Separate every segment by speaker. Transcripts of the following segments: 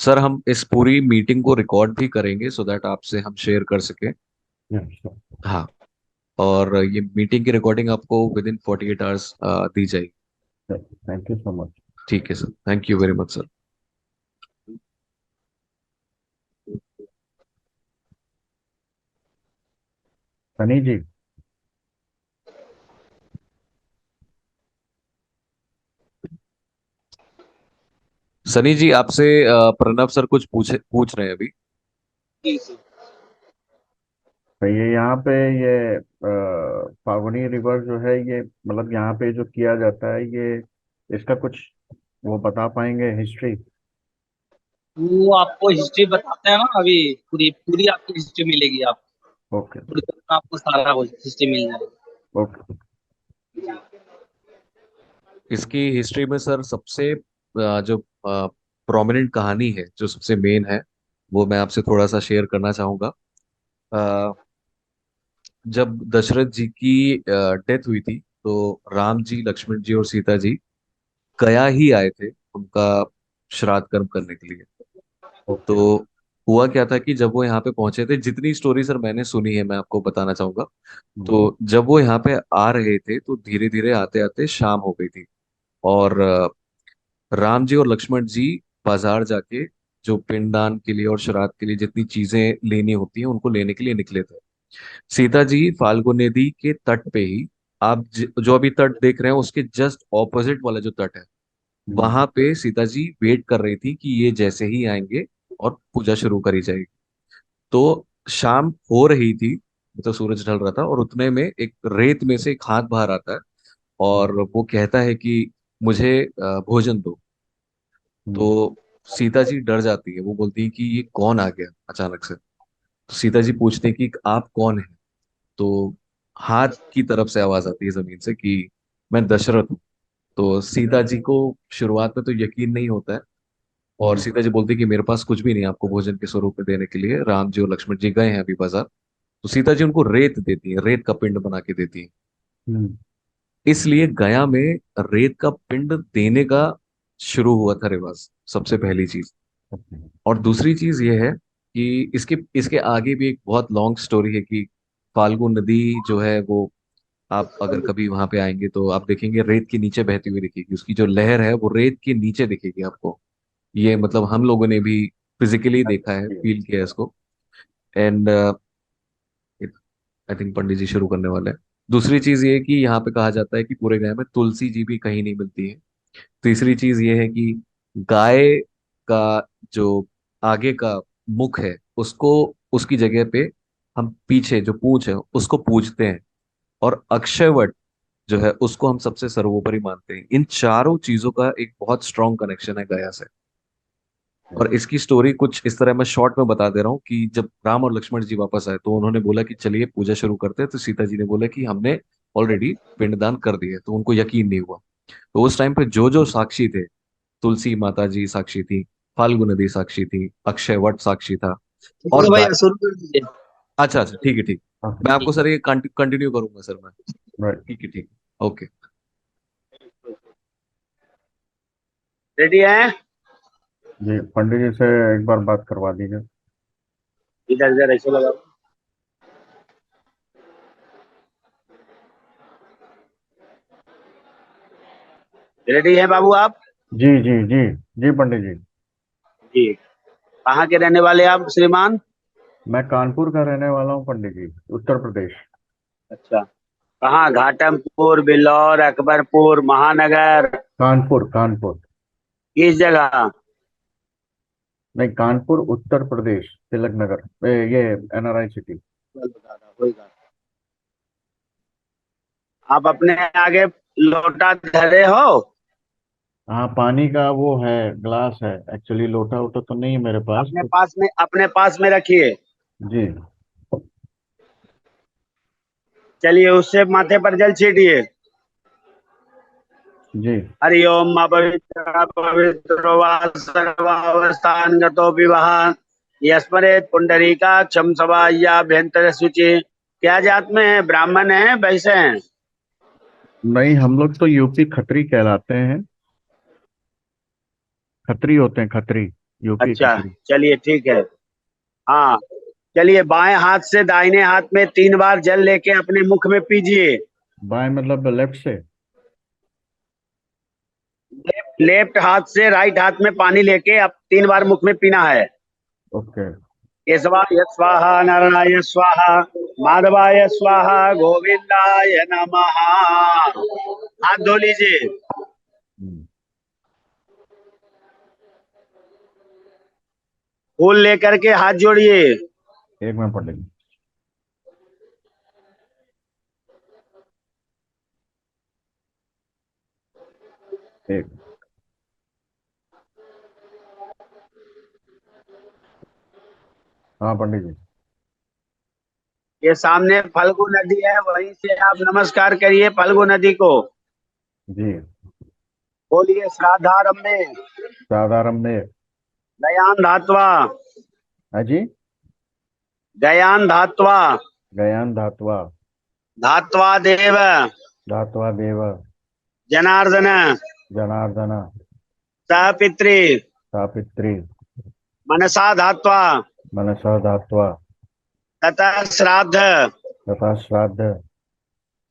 Speaker 1: Sir हम इस पूरी मीटिंग को रिकॉर्ड भी करेंगे सो दैट आपसे हम शेयर कर सकें।
Speaker 2: Yeah,
Speaker 1: हाँ। और ये मीटिंग की रिकॉर्डिंग आपको विद इन 48 आवर्स दी जाएगी।
Speaker 2: sure. Thank you so much.
Speaker 1: ठीक है sir, thank you very much sir.
Speaker 2: Sunny ji.
Speaker 1: Sunny ji आपसे प्रणव सर कुछ पूछ रहे हैं अभी।
Speaker 3: जी जी।
Speaker 2: तो ये यहाँ पे ये फाल्गुनी रिवर जो है ये मतलब यहाँ पे जो किया जाता है ये इसका कुछ वो बता पाएंगे हिस्ट्री।
Speaker 3: वो आपको हिस्ट्री बताते हैं ना अभी। पूरी पूरी आपको हिस्ट्री मिलेगी। आप
Speaker 2: ओके।
Speaker 3: थोड़ी देर में आपको सारा हिस्ट्री मिल जाएगा।
Speaker 2: ओके।
Speaker 1: इसकी हिस्ट्री में सर सबसे जो प्रोमिनेंट कहानी है, जो सबसे मेन है, वो मैं आपसे थोड़ा सा शेयर करना चाहूंगा। अ, जब दशरथ जी की डेथ हुई थी तो राम जी, लक्ष्मण जी और सीता जी गया ही आए थे उनका श्राद्ध कर्म करने के लिए।
Speaker 2: ओके।
Speaker 1: तो हुआ क्या था कि जब वो यहाँ पे पहुंचे थे, जितनी स्टोरी सर मैंने सुनी है मैं आपको बताना चाहूंगा।
Speaker 2: हम्म।
Speaker 1: तो जब वो यहाँ पे आ रहे थे तो धीरे धीरे आते आते शाम हो गई थी। और राम जी और लक्ष्मण जी बाजार जाके जो पिंडदान के लिए और श्राद्ध के लिए जितनी चीजें लेनी होती हैं उनको लेने के लिए निकले थे। सीता जी फाल्गु नदी के तट पे ही, आप जो अभी तट देख रहे हैं उसके जस्ट ऑपोजिट वाला जो तट है,
Speaker 2: हम्म।
Speaker 1: वहां पे सीता जी वेट कर रही थी कि ये जैसे ही आएंगे और पूजा शुरू करी जाएगी। तो शाम हो रही थी, मतलब सूरज ढल रहा था, और उतने में एक रेत में से एक हाथ बाहर आता है और वो कहता है कि मुझे भोजन दो।
Speaker 2: हम्म।
Speaker 1: तो सीता जी डर जाती है, वो बोलती है कि ये कौन आ गया अचानक से। तो सीता जी पूछते हैं कि आप कौन हैं। तो हाथ की तरफ से आवाज आती है जमीन से कि मैं दशरथ हूँ। तो सीता जी को शुरुआत में तो यकीन नहीं होता है, और
Speaker 2: हम्म।
Speaker 1: सीता जी बोलती है कि मेरे पास कुछ भी नहीं है आपको भोजन के स्वरूप में देने के लिए, राम जी और लक्ष्मण जी गए हैं अभी बाजार। तो सीता जी उनको रेत देती है, रेत का पिंड बना के देती है।
Speaker 2: हम्म।
Speaker 1: इसलिए गया में रेत का पिंड देने का शुरू हुआ था रिवाज, सबसे पहली चीज।
Speaker 2: ओके।
Speaker 1: और दूसरी चीज ये है कि इसके इसके आगे भी एक बहुत लॉन्ग स्टोरी है कि फाल्गु नदी जो है वो, आप अगर कभी वहां पे आएंगे तो आप देखेंगे रेत के नीचे बहती हुई दिखेगी, उसकी जो लहर है वो रेत के नीचे दिखेगी आपको। ये मतलब हम लोगों ने भी फिजिकली देखा है, फील किया है इसको। एंड आई थिंक पंडित जी शुरू करने वाले हैं। दूसरी चीज ये है कि यहाँ पे कहा जाता है कि पूरे गाय में तुलसी जी भी कहीं नहीं मिलती है। तीसरी चीज ये है कि गाय का जो आगे का मुख है उसको, उसकी जगह पे हम पीछे जो पूंछ है उसको पूजते हैं। और अक्षयवट जो है उसको हम सबसे सर्वोपरि मानते हैं। इन चारों चीजों का एक बहुत स्ट्रॉन्ग कनेक्शन है गया से। और इसकी स्टोरी कुछ इस तरह, मैं शॉर्ट में बता दे रहा हूँ कि जब राम और लक्ष्मण जी वापस आए तो उन्होंने बोला कि चलिए पूजा शुरू करते हैं। तो सीता जी ने बोला कि हमने ऑलरेडी पिंडदान कर दिया है, तो उनको यकीन नहीं हुआ। तो उस टाइम पे जो जो साक्षी थे, तुलसी माता जी साक्षी थी, फाल्गु नदी साक्षी थी, अक्षय वट साक्षी था,
Speaker 3: ठीक
Speaker 1: और
Speaker 3: है
Speaker 1: गाय।
Speaker 3: भैया, शुरू कर दीजिए।
Speaker 1: अच्छा अच्छा, ठीक है ठीक। मैं
Speaker 2: ओके।
Speaker 1: आपको सर ये कंटिन्यू करूंगा सर मैं।
Speaker 2: राइट।
Speaker 1: ठीक है ठीक है, ओके।
Speaker 3: रेडी है?
Speaker 2: जी पंडित जी से एक बार बात करवा दीजिए।
Speaker 3: इधर इधर ऐसे लगाओ। रेडी है बाबू आप?
Speaker 2: जी जी जी। जी पंडित जी।
Speaker 3: जी। कहाँ के रहने वाले आप श्रीमान?
Speaker 2: मैं कानपुर का रहने वाला हूँ पंडित जी, उत्तर प्रदेश।
Speaker 3: अच्छा। कहाँ? घाटमपुर, बिल्लौर, अकबरपुर, महानगर?
Speaker 2: कानपुर कानपुर।
Speaker 3: किस जगह?
Speaker 2: नहीं, कानपुर उत्तर प्रदेश, तिलक नगर, ये एनआरआई सिटी।
Speaker 3: चलो दादा, कोई बात नहीं। आप अपने आगे लोटा धरे हो?
Speaker 2: हाँ, पानी का वो है, ग्लास है। एक्चुअली लोटा वोटा तो नहीं है मेरे पास
Speaker 3: अपने
Speaker 2: तो।
Speaker 3: पास में, अपने पास में रखिए।
Speaker 2: जी
Speaker 3: चलिए, उससे माथे पर जल छीटिए।
Speaker 2: जी।
Speaker 3: हरि ओम अपवित्र पवित्रो वा सर्वावस्थान गतो विवाह यस्मरेत पुंडरीकाक्षम सभाभ्यंतर शुचि। क्या जात में है? ब्राह्मण है, वैसे हैं?
Speaker 2: नहीं, हम लोग तो यूपी खत्री कहलाते हैं। खत्री होते हैं, खत्री। यूपी
Speaker 3: अच्छा,
Speaker 2: कचरी।
Speaker 3: चलिए ठीक है। हाँ, चलिए बाएं हाथ से दाहिने हाथ में 3 बार जल लेके अपने मुख में पीजिए।
Speaker 2: बाएं मतलब लेफ्ट से?
Speaker 3: लेफ्ट हाथ से राइट हाथ में पानी लेके अब 3 बार मुख में पीना है।
Speaker 2: ओके।
Speaker 3: केशवाय स्वाहा, नारायणाय स्वाहा, माधवाय स्वाहा, गोविंदाय नमः। हाथ धो लीजिए।
Speaker 2: हम्म,
Speaker 3: फूल लेकर के हाथ जोड़िए।
Speaker 2: एक मिनट पंडित जी। एक। हाँ पंडित जी।
Speaker 3: ये सामने फल्गु नदी है, वहीं से आप नमस्कार करिए फल्गु नदी को।
Speaker 2: जी।
Speaker 3: बोलिए श्राद्धारंभ में
Speaker 2: साधारण में।
Speaker 3: गयान धात्वा,
Speaker 2: हाँ जी।
Speaker 3: गयान धात्वा,
Speaker 2: गयान धात्वा।
Speaker 3: धात्वा देव
Speaker 2: धात्वा देव।
Speaker 3: जनार्दन
Speaker 2: जनार्दन।
Speaker 3: सह पितृ
Speaker 2: सापित्री।
Speaker 3: मनसा धात्वा
Speaker 2: मनसा धात्वा।
Speaker 3: ततः श्राद्ध
Speaker 2: तथा श्राद्ध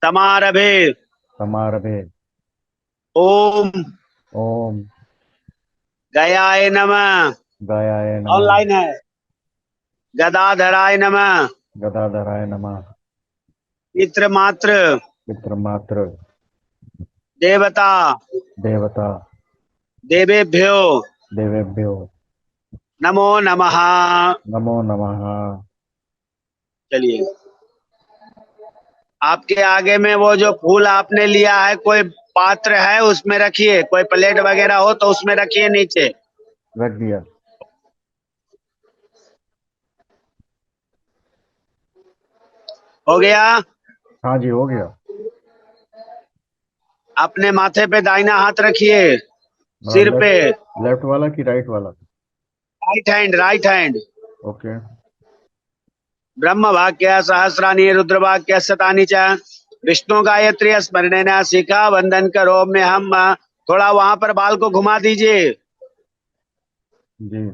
Speaker 3: समारभे
Speaker 2: समारभे।
Speaker 3: ओम
Speaker 2: ओम
Speaker 3: गयाय नमः।
Speaker 2: गयाय नमः।
Speaker 3: ऑनलाइन है। गदाधराय नमः।
Speaker 2: गदाधराय नमः।
Speaker 3: पितृ मातृ
Speaker 2: पितृमात्र
Speaker 3: देवता
Speaker 2: देवता
Speaker 3: देवेभ्यो
Speaker 2: देवेभ्यो
Speaker 3: नमो नमः।
Speaker 2: नमो नमः।
Speaker 3: चलिए, आपके आगे में वो जो फूल आपने लिया है, कोई पात्र है उसमें रखिए, कोई प्लेट वगैरह हो तो उसमें रखिए नीचे।
Speaker 2: रख दिया।
Speaker 3: हो गया।
Speaker 2: हाँ जी हो गया।
Speaker 3: अपने माथे पे दाहिना हाथ रखिए, सिर पे।
Speaker 2: लेफ्ट लेफ्ट वाला कि राइट वाला?
Speaker 3: Right hand, right hand.
Speaker 2: Okay.
Speaker 3: ब्रह्म वाक्य सहस्राणी रुद्रवाक्य शतानि च विष्णु गायत्री स्मरणेन शिखा वंदन करो में हम। थोड़ा वहां पर बाल को घुमा दीजिए।
Speaker 2: जी।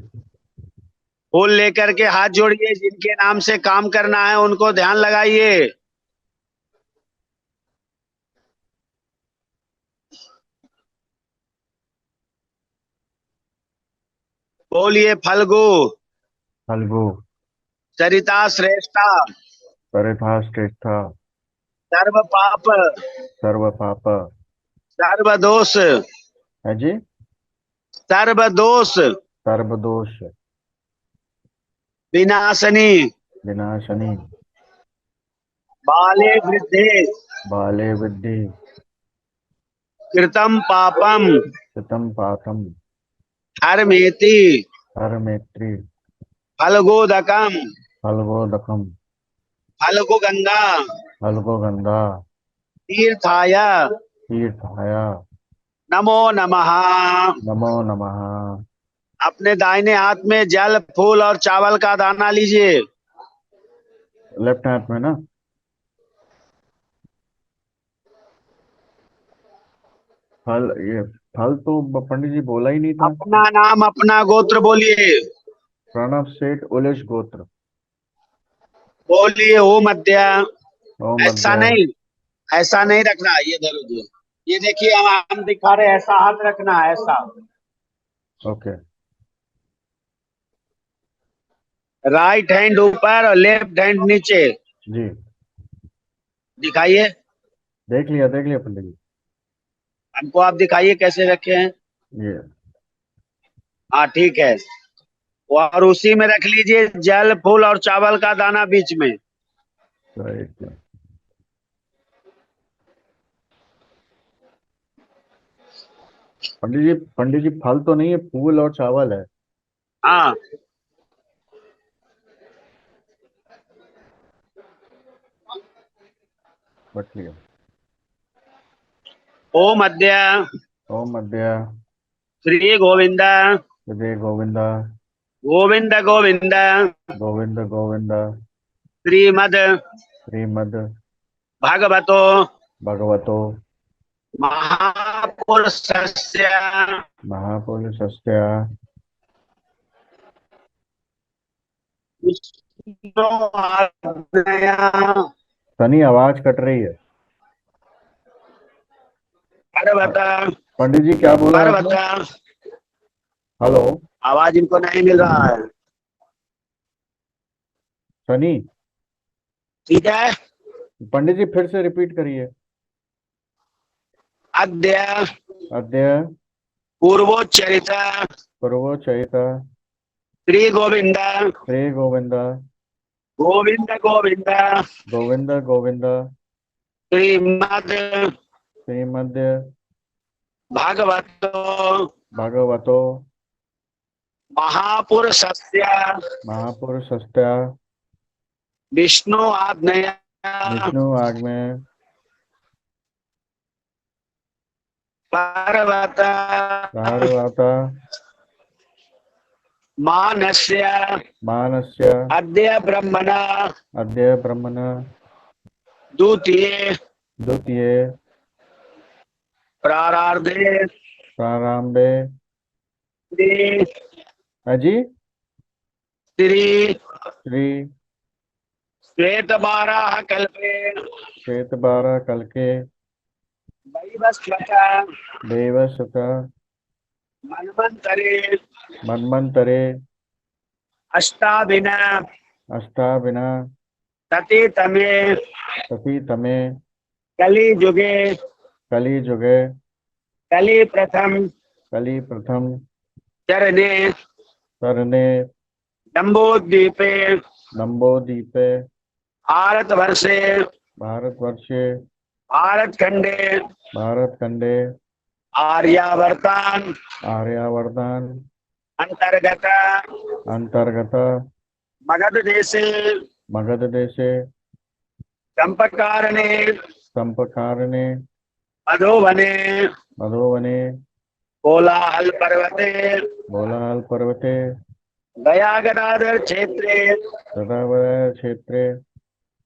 Speaker 3: फूल लेकर के हाथ जोड़िए, जिनके नाम से काम करना है उनको ध्यान लगाइए। बोलिए फल्गु
Speaker 2: फल्गु।
Speaker 3: सरिता श्रेष्ठा
Speaker 2: परिथा श्रेष्ठा।
Speaker 3: सर्व पाप
Speaker 2: सर्व पाप।
Speaker 3: सर्व दोष
Speaker 2: है जी।
Speaker 3: सर्व दोष
Speaker 2: सर्व दोष
Speaker 3: विनाशनी
Speaker 2: विनाशनी।
Speaker 3: बाले वृद्धे
Speaker 2: बाले विद्धि।
Speaker 3: कृतम पापम
Speaker 2: कृतं पापम।
Speaker 3: हरमेति
Speaker 2: हर मैत्री।
Speaker 3: फल्गोदकम
Speaker 2: फल्गोदकम।
Speaker 3: फल्गु गंगा
Speaker 2: फल्गो गंगा।
Speaker 3: तीर्थाय
Speaker 2: तीर्थाया।
Speaker 3: नमो नमः।
Speaker 2: नमो नमः।
Speaker 3: अपने दाहिने हाथ में जल फूल और चावल का दाना लीजिए।
Speaker 2: लेफ्ट हाथ में ना? फल ये फल तो पंडित जी बोला ही नहीं था।
Speaker 3: अपना नाम अपना गोत्र बोलिए।
Speaker 2: प्रणव सेठ उलेश गोत्र।
Speaker 3: बोलिए ओ मध्य।
Speaker 2: ओम
Speaker 3: ऐसा
Speaker 2: मध्य।
Speaker 3: नहीं, ऐसा नहीं रखना, ये धरो जी। ये देखिए, हम दिखा रहे हैं, ऐसा हाथ रखना है, ऐसा।
Speaker 2: ओके।
Speaker 3: राइट हैंड ऊपर और लेफ्ट हैंड नीचे।
Speaker 2: जी।
Speaker 3: दिखाइए।
Speaker 2: देख लिया पंडित जी।
Speaker 3: हमको आप दिखाइए कैसे रखे हैं।
Speaker 2: ये
Speaker 3: हाँ ठीक है। और उसी में रख लीजिए जल फूल और चावल का दाना बीच में।
Speaker 2: राइट। पंडित जी फल तो नहीं है, फूल और चावल है।
Speaker 3: हाँ।
Speaker 2: बट लिया।
Speaker 3: ओ मध्य
Speaker 2: ओम मध्य।
Speaker 3: श्री गोविंद
Speaker 2: जय गोविंदा।
Speaker 3: गोविंद गोविंद
Speaker 2: गोविंद गोविंद।
Speaker 3: श्रीमद
Speaker 2: श्रीमद
Speaker 3: भगवतो
Speaker 2: भगवतो
Speaker 3: महापुरुषस्य
Speaker 2: महापुरुषस्य
Speaker 3: विष्णु आज्ञया।
Speaker 2: सनी आवाज कट रही है।
Speaker 3: पर्वता
Speaker 2: पंडित जी क्या बोला आपने?
Speaker 3: पर्वता।
Speaker 2: हेलो
Speaker 3: आवाज इनको नहीं मिल रहा है।
Speaker 2: सनी,
Speaker 3: ठीक है।
Speaker 2: पंडित जी फिर से रिपीट करिए।
Speaker 3: अद्य
Speaker 2: अद्य
Speaker 3: पूर्वोच्चरित
Speaker 2: पूर्वोच्चरित
Speaker 3: श्री गोविंद
Speaker 2: श्री गोविंद
Speaker 3: गोविंद गोविंद
Speaker 2: गोविंद गोविंद
Speaker 3: श्रीमद्
Speaker 2: श्रीमद्
Speaker 3: भागवतो
Speaker 2: भागवतो
Speaker 3: महापुरुषस्य
Speaker 2: महापुरुषस्य
Speaker 3: विष्णु आज्ञया
Speaker 2: विष्णु आज्ञया
Speaker 3: पर्वत
Speaker 2: भागवत
Speaker 3: मानस्य
Speaker 2: मानस्य
Speaker 3: अद्य ब्रह्मणा
Speaker 2: अद्य ब्रह्मण
Speaker 3: द्वितीये
Speaker 2: द्वितीये
Speaker 3: प्रारार्धे
Speaker 2: प्रारंभे
Speaker 3: श्री
Speaker 2: अजी
Speaker 3: श्री
Speaker 2: श्री
Speaker 3: श्वेतवाराह कल्पे
Speaker 2: श्वेतवार कल के
Speaker 3: वैवस्वत
Speaker 2: देवसुत
Speaker 3: मन्वन्तरे
Speaker 2: मन्वन्तरे
Speaker 3: अष्टाविन
Speaker 2: अष्टाविना
Speaker 3: ततितमे
Speaker 2: तपि तमे
Speaker 3: कलियुगे
Speaker 2: कलि जुगे
Speaker 3: कलि प्रथम
Speaker 2: कलि प्रथम
Speaker 3: चरणे
Speaker 2: तरणे
Speaker 3: जम्बूद्वीपे
Speaker 2: नम्बोदीपे
Speaker 3: भारतवर्षे
Speaker 2: भारतवर्षे
Speaker 3: भारतखंडे
Speaker 2: भारतखंडे
Speaker 3: आर्यावर्तान
Speaker 2: आर्यावर्तान
Speaker 3: अंतर्गत
Speaker 2: अंतर्गत
Speaker 3: मगध देशे
Speaker 2: मगध देशे
Speaker 3: चंपकारणे
Speaker 2: संपकारणे
Speaker 3: मधुवने
Speaker 2: मधुवने
Speaker 3: कोलाहल पर्वते
Speaker 2: बोलाल पर्वते
Speaker 3: गया गदाधर क्षेत्रे
Speaker 2: तदावय क्षेत्रे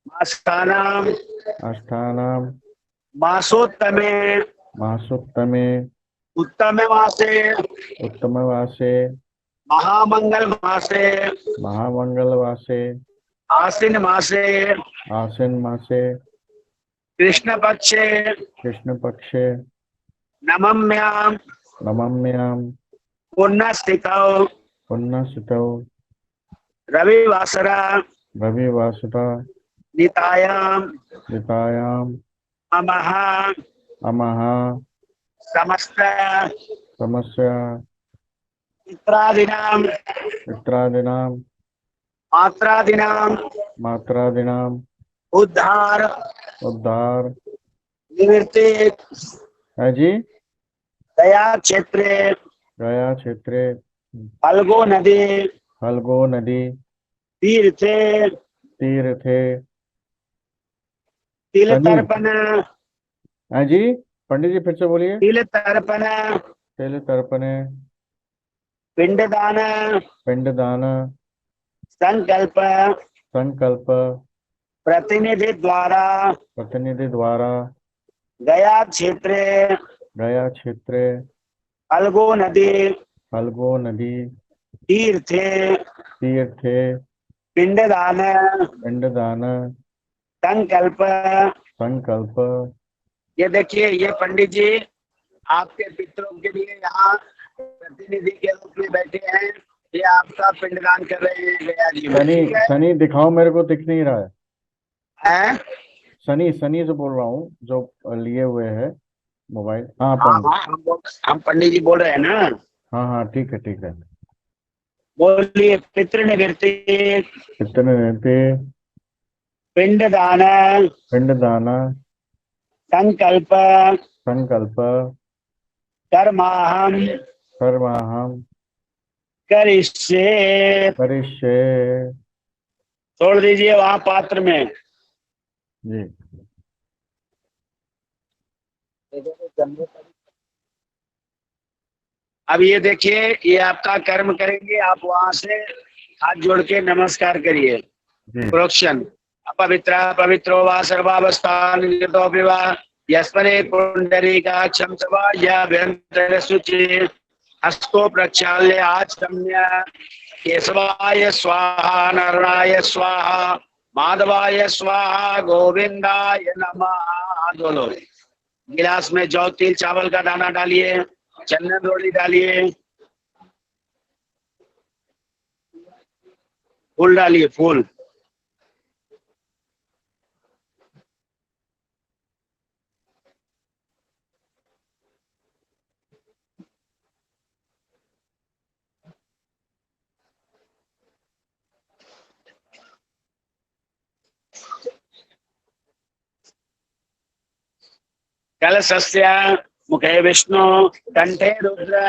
Speaker 3: मासानाम
Speaker 2: अष्टानाम
Speaker 3: मासोत्तमे
Speaker 2: मासोत्तमे
Speaker 3: उत्तम मासे
Speaker 2: उत्तमवासे
Speaker 3: महामंगल मासे
Speaker 2: महामंगलवासे
Speaker 3: आश्विन मासे
Speaker 2: आश्विन मासे
Speaker 3: कृष्ण पक्षे
Speaker 2: कृष्ण पक्षे
Speaker 3: नमम्याम
Speaker 2: नवम्याम
Speaker 3: पुण्यस्थितौ
Speaker 2: पुण्यसितौ
Speaker 3: रविवासरा
Speaker 2: रविवासुता
Speaker 3: नितायाम
Speaker 2: वितायाम
Speaker 3: अमः
Speaker 2: अमः
Speaker 3: समस्त
Speaker 2: समस्या
Speaker 3: चित्रादिनाम
Speaker 2: मित्रादिनाम
Speaker 3: मात्रादिनाम
Speaker 2: मात्रादिनाम
Speaker 3: उद्धार
Speaker 2: उद्धार
Speaker 3: निवृत्ति
Speaker 2: है जी।
Speaker 3: दया क्षेत्रे
Speaker 2: गया क्षेत्रे
Speaker 3: फल्गो नदी
Speaker 2: हलगो नदी
Speaker 3: तीर्थे
Speaker 2: तीर्थे
Speaker 3: तिल
Speaker 2: सनी
Speaker 3: तर्पण
Speaker 2: है जी। पंडित जी फिर से बोलिए।
Speaker 3: तिल तर्पण
Speaker 2: तिल तर्पणे
Speaker 3: पिंडदान
Speaker 2: पिंडदान
Speaker 3: संकल्प
Speaker 2: संकल्प
Speaker 3: प्रतिनिधि द्वारा
Speaker 2: प्रतिनिधि द्वारा
Speaker 3: गया क्षेत्रे
Speaker 2: गया क्षेत्रे
Speaker 3: फल्गो नदी
Speaker 2: हलगो नदी
Speaker 3: तीर्थे
Speaker 2: तीर्थे
Speaker 3: पिंडदान
Speaker 2: पिंडदान
Speaker 3: संकल्प।
Speaker 2: संकल्प।
Speaker 3: ये देखिए, ये पंडित जी आपके पितरों के लिए यहाँ प्रतिनिधि के रूप में बैठे हैं। ये आपका पिंडदान कर रहे हैं गया जी में,
Speaker 2: सनी
Speaker 3: ठीक है?
Speaker 2: सनी दिखाओ, मेरे को दिख नहीं रहा है।
Speaker 3: हैं?
Speaker 2: सनी सनी से बोल रहा हूँ, जो लिए हुए है मोबाइल। हाँ
Speaker 3: हाँ
Speaker 2: पंडित।
Speaker 3: हम पंडित जी बोल रहे हैं ना।
Speaker 2: हाँ हाँ ठीक है ठीक है।
Speaker 3: बोलिए। पितृ निवृत्ति
Speaker 2: कितने रहते?
Speaker 3: पिंडदान
Speaker 2: पिंडदान
Speaker 3: संकल्प
Speaker 2: संकल्प
Speaker 3: कर्माहम
Speaker 2: कर्माहम
Speaker 3: करिष्ये।
Speaker 2: करिष्ये।
Speaker 3: छोड़ दीजिए वहां पात्र में।
Speaker 2: जी।
Speaker 3: अब ये देखिए, ये आपका कर्म करेंगे। आप वहां से हाथ जोड़ के नमस्कार करिए।
Speaker 2: जी।
Speaker 3: प्रोक्षण अपवित्र पवित्रो वा सर्वावस्थान विवाह यस्मरे पुंडरीकाक्षं सवा या व्यंतर शुचि हस्तो प्रक्षाल्य आचम्य केशवाय स्वाहा नारायणाय स्वाहा माधवाय स्वाहा गोविंदाय नमः। बोलो। गिलास में जौ तिल चावल का दाना डालिए, चंदन रोली डालिए, फूल डालिए, फूल। कलशस्य मुखे विष्णु कंठे रुद्र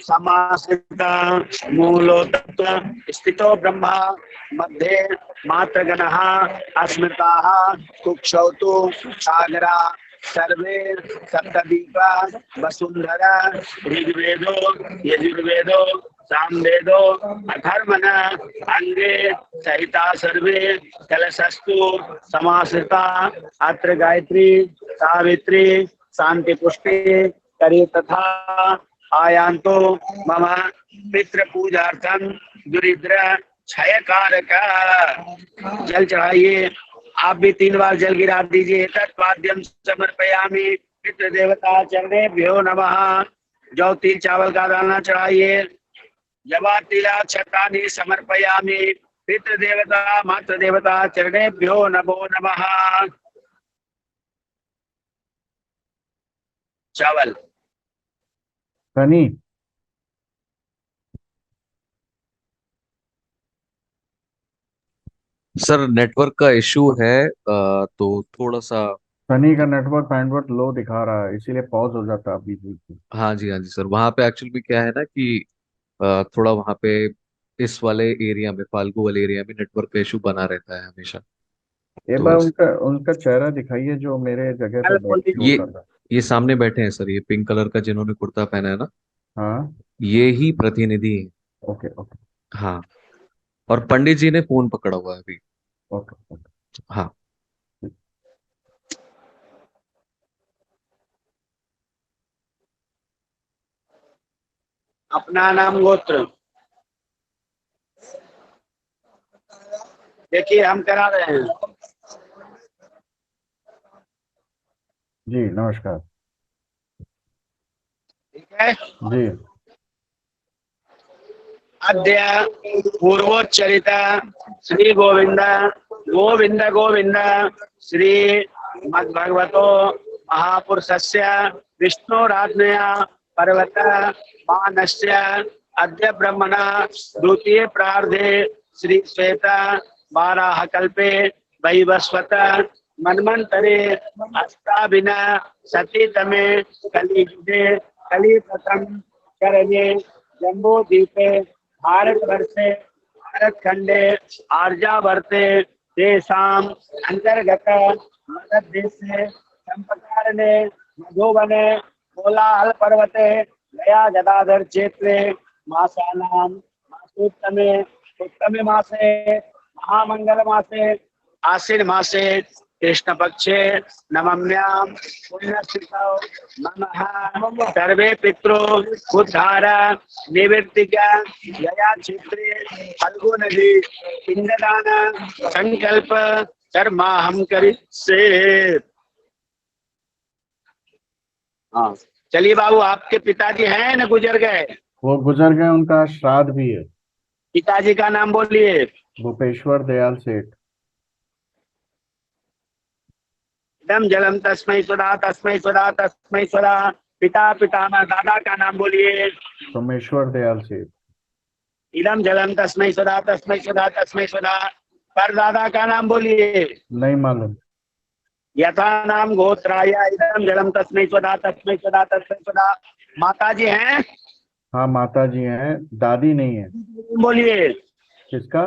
Speaker 3: समाश्रित मूलो तत्व स्थितो ब्रह्मा मध्ये मात्रगणः अस्मृताः कुक्षौतु सागरा सर्वे सप्तदीपा वसुंधरा ऋग्वेदो यजुर्वेदो सामवेदो अथर्वण अंगे सहिता सर्वे कलशस्तु समाश्रिता अत्र गायत्री सावित्री शांति पुष्टि करी तथा आयांतो मम पितृ पूजार्थम दुरिद्र क्षय कारक। जल चढ़ाइए। आप भी 3 बार जल गिरा दीजिए। तत्पाद्यम समर्पयामि पितृ देवता चरणेभ्यो नमः। जौ तिल चावल का दाना चढ़ाइए। जवा तिला छतानि समर्पयामि पितृ देवता मातृ देवता चरणेभ्यो नमो नमः। चावल
Speaker 2: सनी,
Speaker 1: सर नेटवर्क का इशू है, तो थोड़ा सा।
Speaker 2: सनी का नेटवर्क बैंडविड्थ लो दिखा रहा है, इसीलिए पॉज हो जाता है बीच बीच में।
Speaker 1: हाँ जी, हाँ जी सर, वहाँ पे एक्चुअली में क्या है ना कि थोड़ा वहाँ पे इस वाले एरिया में, फाल्गू वाले एरिया में नेटवर्क का इशू बना रहता है हमेशा।
Speaker 2: एक
Speaker 1: तो
Speaker 2: बार उनका उनका चेहरा दिखाइए जो मेरे जगह पे
Speaker 3: कल बोल
Speaker 2: शो
Speaker 1: ये
Speaker 3: दीजिए।
Speaker 2: कर रहा है।
Speaker 1: ये सामने बैठे हैं सर, ये पिंक कलर का जिन्होंने कुर्ता पहना है ना,
Speaker 2: हाँ।
Speaker 1: ये ही प्रतिनिधि हैं।
Speaker 2: ओके ओके
Speaker 1: हाँ। और पंडित जी ने फोन पकड़ा हुआ है अभी।
Speaker 2: Okay okay.
Speaker 1: हाँ।
Speaker 3: अपना नाम गोत्र देखिए, हम करा रहे हैं।
Speaker 2: जी नमस्कार।
Speaker 3: ठीक है।
Speaker 2: जी।
Speaker 3: अद्य पूर्वोच्चरित श्री गोविंद गोविंद गोविंद श्री मद्भगवतो महापुरुषस्य विष्णुराज्ञया पर्वत मानस्य अद्य ब्रह्मणा द्वितीय प्रार्धे श्री श्वेत बाराह कल्पे वैवस्वत मन्वन्तरे अष्टाभिन सतीतमे कलियुगे कलिप्रथम चरणे जम्बो द्वीपे भारतवर्षे भारत खंडे आर्यावर्ते तेषाम् अंतर्गत मगधदेशे चंपकारणे मधुवने कोलाहल पर्वते गया गदाधर क्षेत्रे मासानां मासोत्तमे उत्तमे मासे महामंगल मासे आश्विन मासे कृष्ण पक्षे नवम्यां पुण्यतिथौ नमः सर्वे पितरो उद्धार निवृत्तिका गया क्षेत्रे फल्गु नदी पिंडदान संकल्प कर्मा हम करिष्ये। हाँ, चलिए बाबू, आपके पिताजी हैं न गुजर गए?
Speaker 2: वो गुजर गए, उनका श्राद्ध भी है।
Speaker 3: पिताजी का नाम बोलिए।
Speaker 2: भूपेश्वर दयाल सेठ।
Speaker 3: इदम जलम तस्मै स्वदा तस्मै स्वदा तस्मै स्वदा। पिता पितामह दादा का नाम बोलिए।
Speaker 2: सोमेश्वर दयाल सेठ।
Speaker 3: इदम जलम तस्मै स्वदा तस्मै स्वदा तस्मै स्वदा। परदादा का नाम बोलिए।
Speaker 2: नहीं मालूम।
Speaker 3: यथा नाम गोत्राय इदम जलम तस्मै स्वदा तस्मै स्वदा तस्मै स्वदा। माता जी हैं?
Speaker 2: हाँ माता जी हैं, दादी नहीं है।
Speaker 3: बोलिए।
Speaker 2: किसका?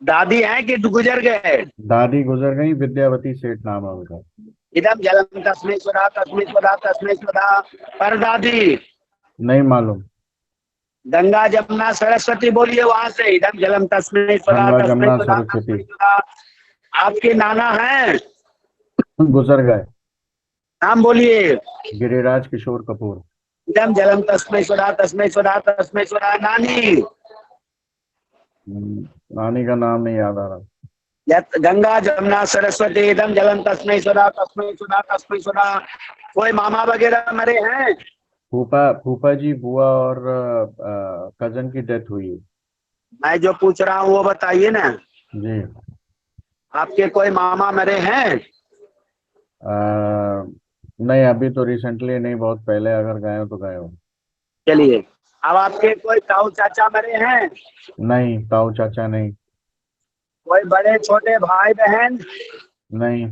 Speaker 3: दादी हैं कि गुजर गए?
Speaker 2: दादी गुजर गई, विद्यावती सेठ नाम है उनका।
Speaker 3: इदम जलम तस्मै स्वदा तस्मै स्वदा तस्मै स्वदा। परदादी?
Speaker 2: नहीं मालूम।
Speaker 3: गंगा जमुना सरस्वती बोलिए वहां से। इदम जलम तस्मै स्वदा
Speaker 2: गंगा
Speaker 3: तस्मै
Speaker 2: जमुना
Speaker 3: स्वदा
Speaker 2: सरस्वती
Speaker 3: तस्मै स्वदा। आपके नाना हैं?
Speaker 2: गुजर गए।
Speaker 3: नाम बोलिए।
Speaker 2: गिरिराज किशोर कपूर।
Speaker 3: इदम जलम तस्मै स्वधा तस्मै स्वधा तस्मै स्वधा। नानी,
Speaker 2: नानी का नाम नहीं याद आ रहा।
Speaker 3: यत गंगा जमुना सरस्वती इदम जलम तस्मै स्वधा तस्मै स्वधा तस्मै स्वधा। कोई मामा वगैरह मरे हैं?
Speaker 2: फूफा फूफा जी, बुआ और कजन की डेथ हुई है।
Speaker 3: मैं जो पूछ रहा हूँ वो बताइए ना।
Speaker 2: जी।
Speaker 3: आपके कोई मामा मरे हैं?
Speaker 2: आ, नहीं, अभी तो रिसेंटली नहीं, बहुत पहले अगर गए हो तो गए हो।
Speaker 3: चलिए, अब आपके कोई ताऊ चाचा मरे हैं?
Speaker 2: नहीं, ताऊ चाचा नहीं।
Speaker 3: कोई बड़े छोटे भाई बहन?
Speaker 2: नहीं।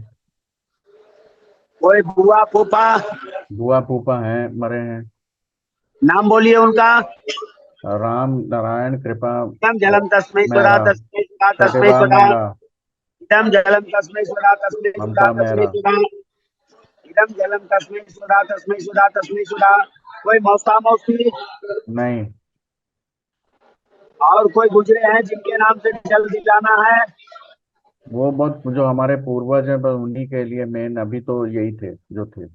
Speaker 3: कोई बुआ फूफा?
Speaker 2: बुआ फूफा हैं, मरे हैं।
Speaker 3: नाम बोलिए उनका।
Speaker 2: राम नारायण कृपा
Speaker 3: इदम जलम तस्मै स्वधा
Speaker 2: मेहरा,
Speaker 3: तस्मै स्वधा तस्मै
Speaker 2: सत्यवान
Speaker 3: स्वधा।
Speaker 2: मेहरा,
Speaker 3: इदम जलम तस्मै स्वधा तस्मै स्वधा
Speaker 2: ममता
Speaker 3: तस्मै
Speaker 2: मेहरा।
Speaker 3: स्वधा। इदम जलम तस्मै स्वधा तस्मै स्वधा तस्मै स्वधा। कोई मौसा मौसी?
Speaker 2: नहीं।
Speaker 3: और कोई गुजरे हैं जिनके नाम से जल दिलाना है?
Speaker 2: वो बहुत जो हमारे पूर्वज हैं, बस उन्हीं के लिए मेन अभी तो यही थे जो थे।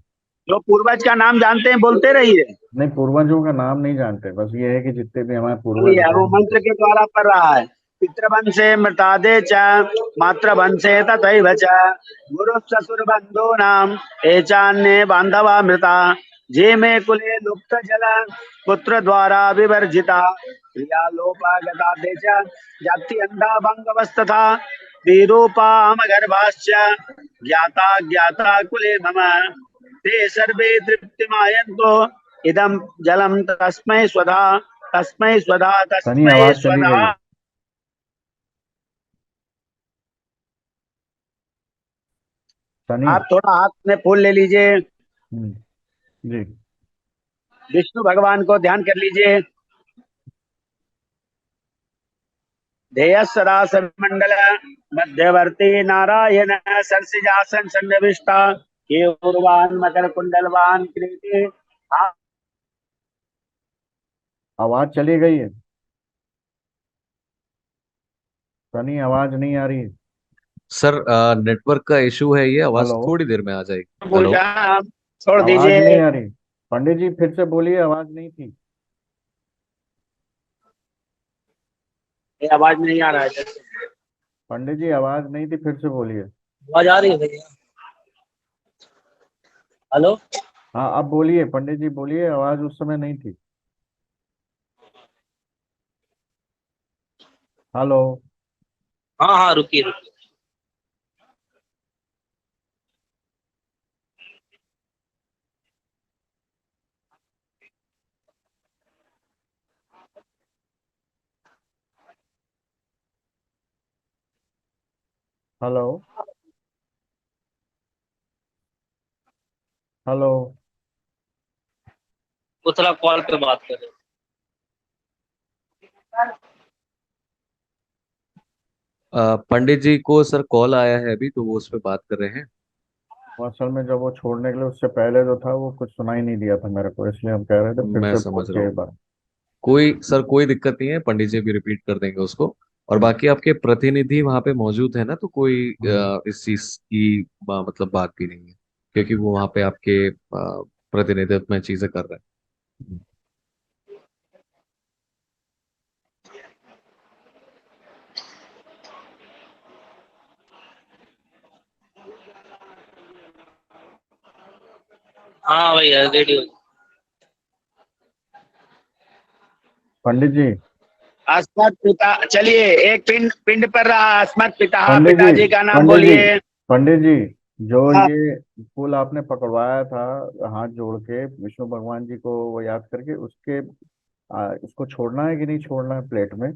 Speaker 3: जो पूर्वज का नाम जानते हैं बोलते रहिए।
Speaker 2: नहीं, पूर्वजों का नाम नहीं जानते, बस ये है कि जितने भी हमारे पूर्वज
Speaker 3: चलिए,
Speaker 2: रहे
Speaker 3: वो
Speaker 2: हैं।
Speaker 3: मंत्र के द्वारा पढ़ रहा है। पितृवंशे मृतादे च मातृवंशे तथैव च गुरु ससुर बंधो नाम एचान्ये बांधवा मृता जे मे कुले लुप्त जल पुत्र द्वारा विवर्जिता क्रिया लोपागता च जाति अंधा भंगवस्तथा विरूपाम गर्भाश्च ज्ञाता ज्ञाता कुले मम ते सर्वे तृप्तिमायन्तो इदम जलम तस्मै स्वधा तस्मै स्वधा
Speaker 2: सनी,
Speaker 3: तस्मै
Speaker 2: आवाज चली
Speaker 3: स्वधा।
Speaker 2: गई है। सनी।
Speaker 3: आप थोड़ा हाथ में फूल ले लीजिए।
Speaker 2: हम्म, जी।
Speaker 3: विष्णु भगवान को ध्यान कर लीजिए। ध्येय सदा मंडल मध्यवर्ती नारायण सरसिजासन सन्निविष्टा केयूरवान मकर कुंडलवान कृति।
Speaker 2: आवाज चली गई है। सनी, आवाज नहीं आ रही है।
Speaker 1: सर नेटवर्क का इशू है, ये आवाज
Speaker 2: हेलो।
Speaker 1: थोड़ी देर में आ जाएगी। हेलो।
Speaker 3: पूजा छोड़
Speaker 2: आवाज
Speaker 3: दीजिए।
Speaker 2: नहीं आ रही। पंडित जी फिर से बोलिए, आवाज नहीं थी।
Speaker 3: ये आवाज नहीं आ रहा है।
Speaker 2: पंडित जी, आवाज नहीं थी, फिर से बोलिए।
Speaker 3: आवाज आ रही है भैया? हेलो।
Speaker 2: हाँ, अब बोलिए पंडित जी, बोलिए, आवाज उस समय नहीं थी। हेलो।
Speaker 3: हाँ हाँ, रुकिए रुकिए।
Speaker 2: हेलो। हेलो।
Speaker 3: वो थोड़ा कॉल पे बात कर रहे
Speaker 1: पंडित जी को सर कॉल आया है अभी, तो वो उस पर बात कर रहे हैं।
Speaker 2: वो असल में जब वो छोड़ने के लिए उससे पहले जो था वो कुछ सुनाई नहीं दिया था मेरे को, इसलिए हम कह रहे थे फिर
Speaker 1: मैं
Speaker 2: से बोल
Speaker 1: समझ रहा
Speaker 2: के
Speaker 1: हूँ।
Speaker 2: एक बार।
Speaker 1: कोई सर कोई दिक्कत नहीं है, पंडित जी भी रिपीट कर देंगे उसको। और बाकी आपके प्रतिनिधि वहां पे मौजूद है ना, तो कोई
Speaker 2: हम्म।
Speaker 1: इस चीज की मतलब बात भी नहीं है, क्योंकि वो वहां पे आपके प्रतिनिधित्व में चीजें कर रहे हैं।
Speaker 3: हाँ भैया, रेडियो।
Speaker 2: पंडित जी।
Speaker 3: अस्मत् पिता, चलिए, एक पिंड पिंड पर रहा अस्मत् पिता,
Speaker 2: पंडित जी।
Speaker 3: पिताजी का नाम
Speaker 2: पंडित जी।
Speaker 3: बोलिए।
Speaker 2: पंडित जी, जो
Speaker 3: हाँ,
Speaker 2: ये फूल आपने पकड़वाया था, हाथ जोड़ के विष्णु भगवान जी को वो याद करके, उसके इसको छोड़ना है कि नहीं छोड़ना है प्लेट में?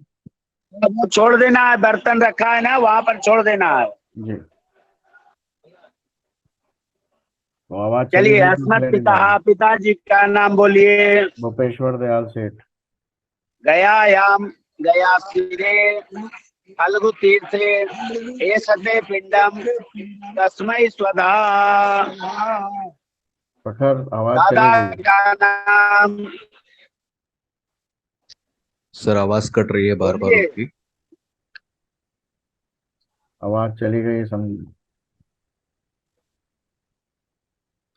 Speaker 3: वो छोड़ देना है, बर्तन रखा है ना वहां पर छोड़ देना है।
Speaker 2: जी। तो आवाज चली
Speaker 3: चलिए,
Speaker 2: गई थी
Speaker 3: अस्मत्
Speaker 2: इसलिए नहीं
Speaker 3: पिता,
Speaker 2: जा रही।
Speaker 3: पिताजी का नाम बोलिए।
Speaker 2: भूपेश्वर दयाल सेठ।
Speaker 3: गयायाम गया सिरे फल्गु तीर्थे एषते पिंडम तस्मै स्वधा।
Speaker 2: प्रखर, आवाज
Speaker 3: दादा
Speaker 2: चली गई।
Speaker 3: का नाम
Speaker 1: सर आवाज कट रही है बार बार
Speaker 3: बोलिए।
Speaker 1: उनकी।
Speaker 2: आवाज चली गई, समझ।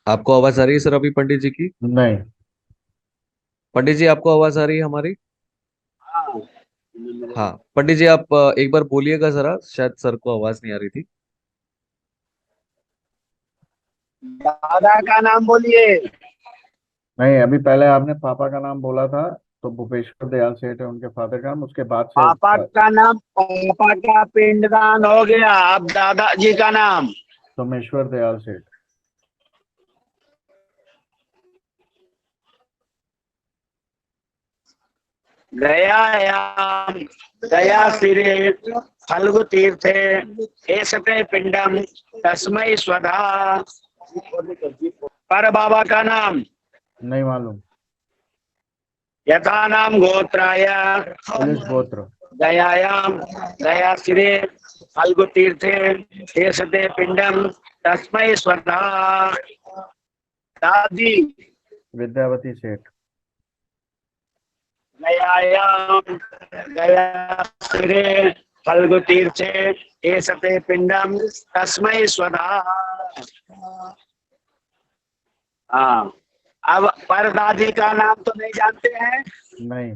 Speaker 1: आपको आवाज आ रही है सर अभी पंडित जी की?
Speaker 2: नहीं।
Speaker 1: पंडित जी आपको आवाज आ रही है हमारी?
Speaker 3: हाँ।
Speaker 1: हाँ पंडित जी आप एक बार बोलिएगा जरा, शायद सर को आवाज नहीं आ रही थी।
Speaker 3: दादा का नाम बोलिए।
Speaker 2: नहीं, अभी पहले आपने पापा का नाम बोला था, तो भूपेश्वर दयाल सेठ है उनके फादर का नाम, उसके बाद से
Speaker 3: पापा का नाम, पापा का पिंडदान हो गया, अब दादाजी का नाम।
Speaker 2: सोमेश्वर दयाल सेठ।
Speaker 3: गयायाम गया सिरे फल्गु तीर्थे एसते पिंडम तस्मै स्वधा। पर बाबा का नाम
Speaker 2: नहीं मालूम।
Speaker 3: यथा नाम गोत्राय
Speaker 2: पुलिस गोत्र।
Speaker 3: गयायाम गया सिरे फल्गु तीर्थे एसते पिंडम तस्मै स्वधा। दादी
Speaker 2: विद्यावती सेठ।
Speaker 3: गयायाम गया सिरे फल्गु तीर्थे एसते पिंडम तस्मै स्वधा। हाँ, अब परदादी का नाम तो नहीं जानते हैं।
Speaker 2: नहीं।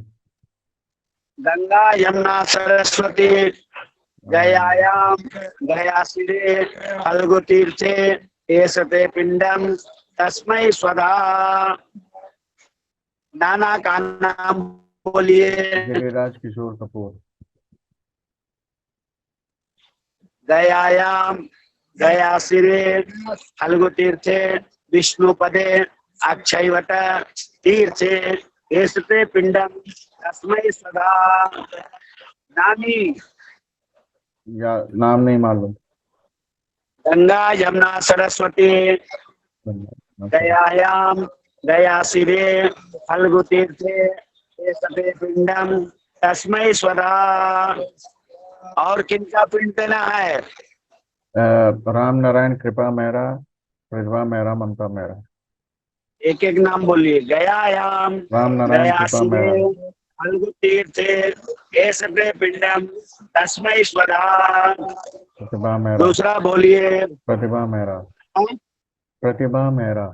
Speaker 3: गंगा यमुना सरस्वती गयायाम गया सिरे फल्गु तीर्थे एसते पिंडम तस्मै स्वधा। नाना का नाम बोलिए।
Speaker 2: गिरिराज किशोर कपूर।
Speaker 3: गयायाम गया सिरे फल्गु तीर्थे विष्णु पदे अक्षयवट तीर्थे एसते पिंडम तस्मै सदा। नानी
Speaker 2: या नाम नहीं मालूम।
Speaker 3: गंगा यमुना सरस्वती गयायाम गया सिरे फल्गु तीर्थे एसते पिंडम तस्मै स्वधा। और किनका पिंड देना है?
Speaker 2: राम नारायण कृपा मेहरा, प्रतिभा मेहरा, ममता मेहरा।
Speaker 3: एक एक नाम बोलिए। गयायाम
Speaker 2: राम नारायण
Speaker 3: गया
Speaker 2: कृपा
Speaker 3: सिरे
Speaker 2: मेहरा।
Speaker 3: फल्गु तीर्थे एसते पिंडम तस्मै स्वधा।
Speaker 2: प्रतिभा मेहरा।
Speaker 3: दूसरा बोलिए।
Speaker 2: प्रतिभा मेहरा। प्रतिभा मेहरा।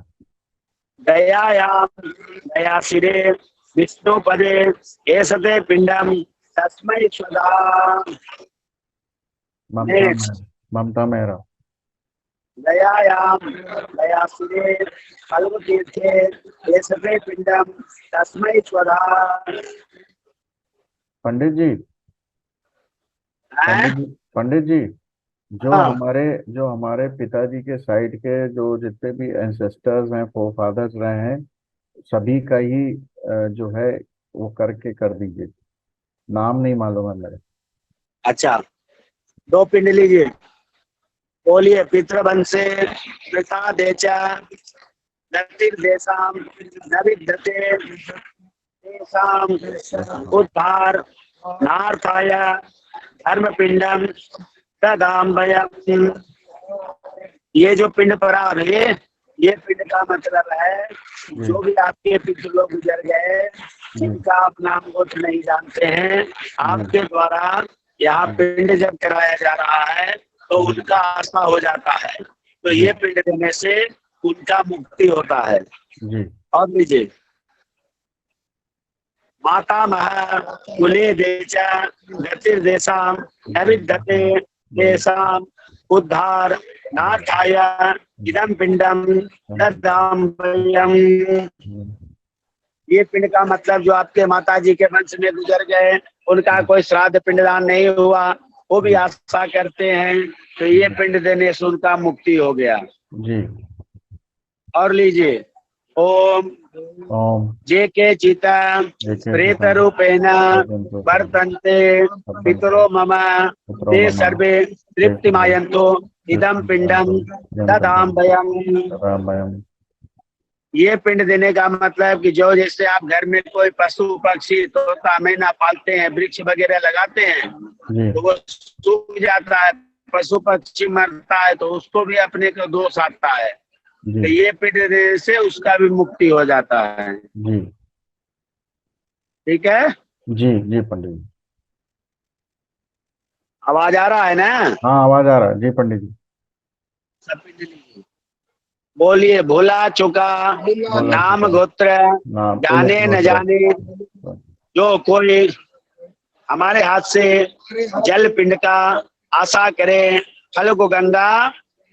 Speaker 3: गयायाम गया सिरे विष्णु पदे एसते पिंडम तस्मै स्वधा।
Speaker 2: ममता
Speaker 3: नेक्स्ट।
Speaker 2: मेहरा। ममता मेहरा।
Speaker 3: गयायाम गया सिरे फल्गु तीर्थे एसते पिंडम तस्मै स्वधा।
Speaker 2: पंडित जी।
Speaker 3: हैं?
Speaker 2: पंडित जी, जो
Speaker 3: हाँ,
Speaker 2: हमारे जो हमारे पिताजी के साइड के जो जितने भी एंसेस्टर्स हैं, फोरफादर्स रहे हैं, सभी का ही जो है वो करके कर दीजिए। नाम नहीं मालूम है मेरे।
Speaker 3: अच्छा, दो पिंड लीजिए। बोलिए। पितृवंशे पिता देचा दत्तिर्देशाम न विद्यते तेषाम उद्धार नार्थाय धर्मपिंडम तदाम्बयम्। ये जो पिंड पड़ा है, ये पिंड का मतलब है जो भी आपके पितृ लोग गुजर गए, जिनका आप नाम गोत्र नहीं जानते हैं, आपके द्वारा यहाँ पिंड जब कराया जा रहा है तो उनका आस्था हो जाता है, तो ये पिंड देने से उनका मुक्ति होता है।
Speaker 2: जी।
Speaker 3: और लीजिए। माता मह कुले देचा गतिर्देशाम अविद्यते तेषाम उद्धार नार्थाय इदं पिंडम ददाम्यहम्। ये पिंड का मतलब जो आपके माता जी के वंश में गुजर गए, उनका कोई श्राद्ध पिंडदान नहीं हुआ, वो भी आशा करते हैं, तो ये पिंड देने से उनका मुक्ति हो गया।
Speaker 2: जी।
Speaker 3: और लीजिए। ओम
Speaker 2: ओम
Speaker 3: जे के चिता प्रेत रूपेण वर्तन्ते पितरो मम ते सर्वे तृप्तिमायन्तो इदं पिंडम ददाम्यहम्। ये पिंड देने का मतलब कि जो जैसे आप घर में कोई पशु पक्षी तोता मैना पालते हैं, वृक्ष वगैरह लगाते हैं, तो वो सूख जाता है, पशु पक्षी मरता है, तो उसको भी अपने को दोष आता है, तो ये पिंड देने से उसका भी मुक्ति हो जाता है।
Speaker 2: जी।
Speaker 3: ठीक है।
Speaker 2: जी। जी पंडित जी।
Speaker 3: आवाज आ रहा है ना?
Speaker 2: हाँ, आवाज आ रहा है जी पंडित जी।
Speaker 3: सब पिंड लीजिए। बोलिए भूला चुका नाम गोत्र
Speaker 2: नाम
Speaker 3: जाने न जाने जो कोई हमारे हाथ से जल पिंड का आशा करे फल को गंगा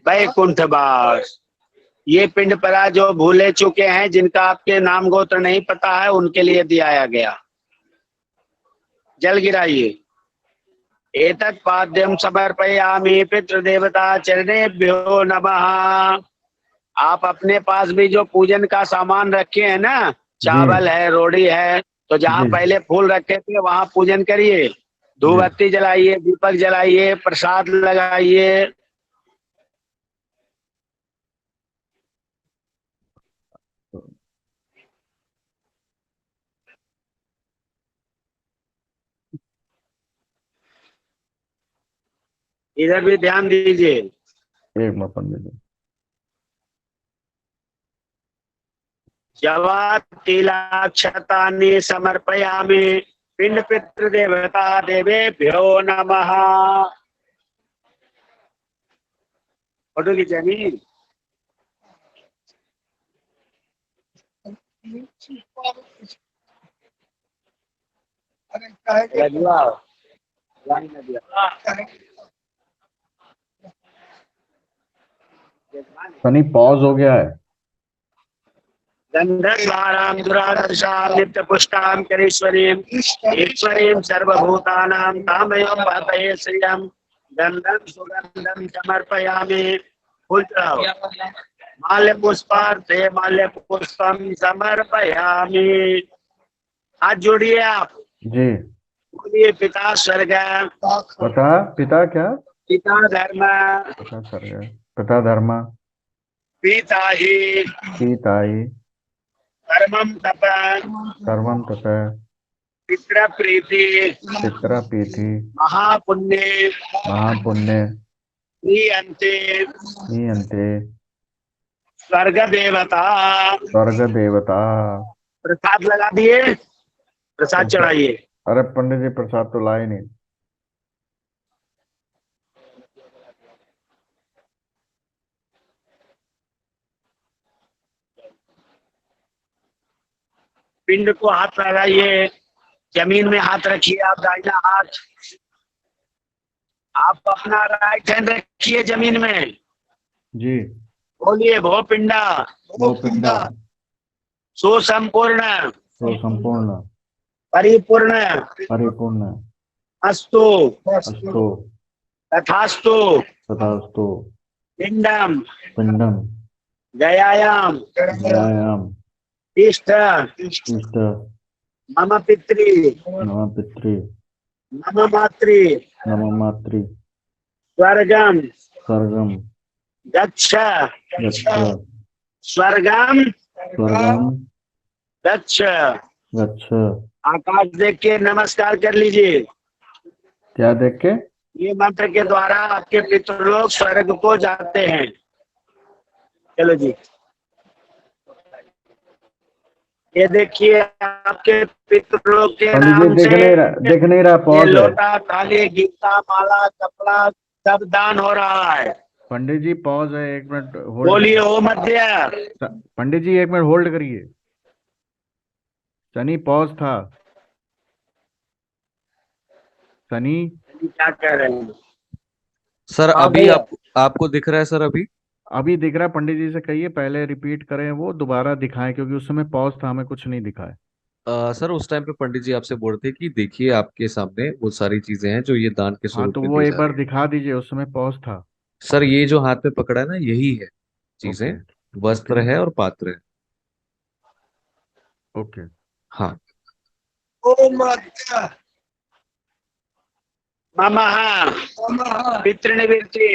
Speaker 3: वैकुंठ वास। ये पिंड परा जो भूले चुके हैं, जिनका आपके नाम गोत्र नहीं पता है, उनके लिए दिया गया। जल गिराइए। एतत् पाद्यम समर्पयामि पितृदेवता चरणेभ्यो नमः। आप अपने पास भी जो पूजन का सामान रखे हैं ना, चावल है, रोटी है, तो जहाँ पहले फूल रखे थे वहां पूजन करिए, धूप बत्ती जलाइए, दीपक जलाइए, प्रसाद लगाइए। इधर भी ध्यान दीजिए।
Speaker 2: एक मिनट पंडित जी।
Speaker 3: जवा तिलाक्षतानि समर्पयामि पिंड पितृदेवता देवेभ्यो नमः। फोटो खींचनी।
Speaker 2: सनी पॉज हो गया है।
Speaker 3: गंधर्वाणां दुरादर्शां नित्य पुष्टां करीश्वरीं ईश्वरीं सर्वभूतानां तामयों पातये श्रियं गंधं सुगंधं समर्पयामि। फूल चढ़ाओ। माल्य पुष्पार्थे माल्य पुष्पम समर्पयामि। हाथ जोड़िए आप।
Speaker 2: जी।
Speaker 3: बोलिए पिता स्वर्ग
Speaker 2: पिता क्या?
Speaker 3: पिता धर्म
Speaker 2: पिता स्वर्ग पिता धर्म
Speaker 3: पिता ही
Speaker 2: पिताई
Speaker 3: परमं तप
Speaker 2: सर्वं तप
Speaker 3: पितृ प्रीति
Speaker 2: पितरा पीति
Speaker 3: महापुण्य
Speaker 2: महापुण्य
Speaker 3: क्रियन्ते
Speaker 2: नीयन्ते
Speaker 3: स्वर्ग देवता।
Speaker 2: स्वर्ग देवता।
Speaker 3: प्रसाद लगा दिए, प्रसाद चढ़ाइए।
Speaker 2: अरे पंडित जी प्रसाद तो लाए नहीं।
Speaker 3: पिंड को हाथ लगाइए, जमीन में हाथ रखिए। आप दाहिना हाथ, आप अपना राइट हैंड रखिए जमीन में।
Speaker 2: जी।
Speaker 3: बोलिए भो पिंडा
Speaker 2: वो पिंडा
Speaker 3: सुसंपूर्ण
Speaker 2: तो संपूर्ण
Speaker 3: परिपूर्ण
Speaker 2: परिपूर्ण
Speaker 3: अस्तु
Speaker 2: अस्तु
Speaker 3: तथास्तु
Speaker 2: तथास्तु
Speaker 3: पिंडम
Speaker 2: पिंडम
Speaker 3: गयायाम
Speaker 2: व्यायाम
Speaker 3: इष्ट
Speaker 2: इष्ट
Speaker 3: मम पितृ
Speaker 2: नम पितृ
Speaker 3: मम मातृ
Speaker 2: नम मातृ
Speaker 3: स्वर्गम
Speaker 2: स्वर्गम
Speaker 3: गच्छ
Speaker 2: गच्छ
Speaker 3: स्वर्गम
Speaker 2: स्वर्गम
Speaker 3: गच्छ।
Speaker 2: गच्छ।
Speaker 3: आकाश देख के नमस्कार कर लीजिए।
Speaker 2: क्या देख के?
Speaker 3: ये मंत्र के द्वारा आपके पितृलोक स्वर्ग को जाते हैं। चलो जी, ये देखिए आपके पितृलोक के
Speaker 2: पंडित जी
Speaker 3: नाम से
Speaker 2: देख नहीं रहा
Speaker 3: ये
Speaker 2: पॉज है।
Speaker 3: लोटा, थाली, गीता, माला, कपड़ा सब दान हो रहा है।
Speaker 2: पंडित जी पॉज है, एक मिनट होल्ड।
Speaker 3: बोलिए ओ मध्य।
Speaker 2: पंडित जी एक मिनट होल्ड करिए। सनी पॉज था। सनी
Speaker 3: क्या कह रहे हैं
Speaker 1: सर अभी आपको दिख रहा है सर?
Speaker 2: अभी दिख रहा है। पंडित जी से कहिए पहले रिपीट करें, वो दोबारा दिखाएं, क्योंकि उस समय पॉज था, हमें कुछ नहीं दिखा है।
Speaker 1: सर उस टाइम पे पंडित जी आपसे बोल रहे थे कि देखिए आपके सामने वो सारी चीजें हैं जो ये दान के
Speaker 2: हाँ
Speaker 1: स्वरूप
Speaker 2: तो
Speaker 1: में
Speaker 2: वो
Speaker 1: दी
Speaker 2: एक
Speaker 1: जा
Speaker 2: बार
Speaker 1: रही
Speaker 2: दिखा दीजिए, उस समय पॉज था।
Speaker 1: है। सर ये जो हाथ पे पकड़ा है ना, यही है चीजें।
Speaker 2: ओके
Speaker 1: वस्त्र
Speaker 2: ओके
Speaker 1: है और पात्र है।
Speaker 2: ओके।
Speaker 1: हाँ।
Speaker 3: मम पितृनिवृत्ति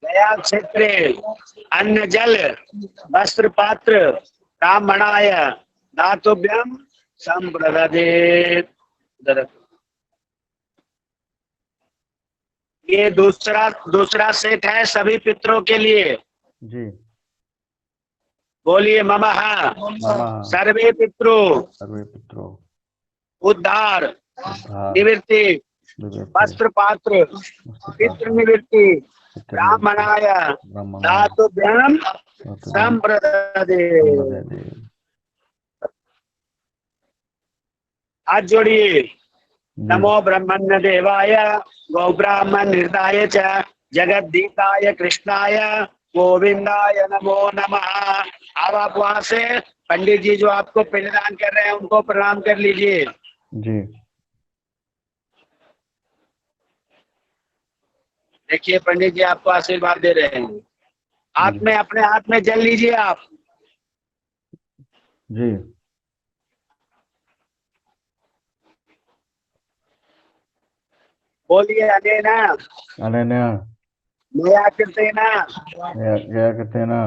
Speaker 3: गया क्षेत्रे अन्न जल वस्त्र पात्र ब्राह्मणाय दातुभ्यम संप्रददेत। ये दूसरा सेट है सभी पितरों के लिए।
Speaker 2: जी।
Speaker 3: बोलिए ममः
Speaker 2: नमः
Speaker 3: सर्वे पितरो
Speaker 2: सर्वे पितरो
Speaker 3: उद्धार
Speaker 2: उद्धार
Speaker 3: निवृत्ति
Speaker 2: निवृत्ति
Speaker 3: वस्त्र पात्र पितृ निवृत्ति ब्राह्मणाय
Speaker 2: ब्रह्मणाय
Speaker 3: दातुभ्यम
Speaker 2: प्रतिदिन
Speaker 3: संप्रदते।
Speaker 2: संवदति।
Speaker 3: हाथ जोड़िए।
Speaker 2: जी
Speaker 3: नमो ब्रह्मण्य देवाय गौ ब्राह्मण हृदाय च जगद्दीताय कृष्णाय गोविंदाय नमो नमः। अब आप वहां से पंडित जी जो आपको पिंडदान कर रहे हैं उनको प्रणाम कर लीजिए।
Speaker 2: जी
Speaker 3: देखिए पंडित जी आपको आशीर्वाद दे रहे हैं। हाथ
Speaker 2: जी
Speaker 3: में अपने हाथ में जल लीजिए आप।
Speaker 2: जी
Speaker 3: बोलिए अनेना
Speaker 2: अनन्या
Speaker 3: नया कृतेना
Speaker 2: गया कहते ना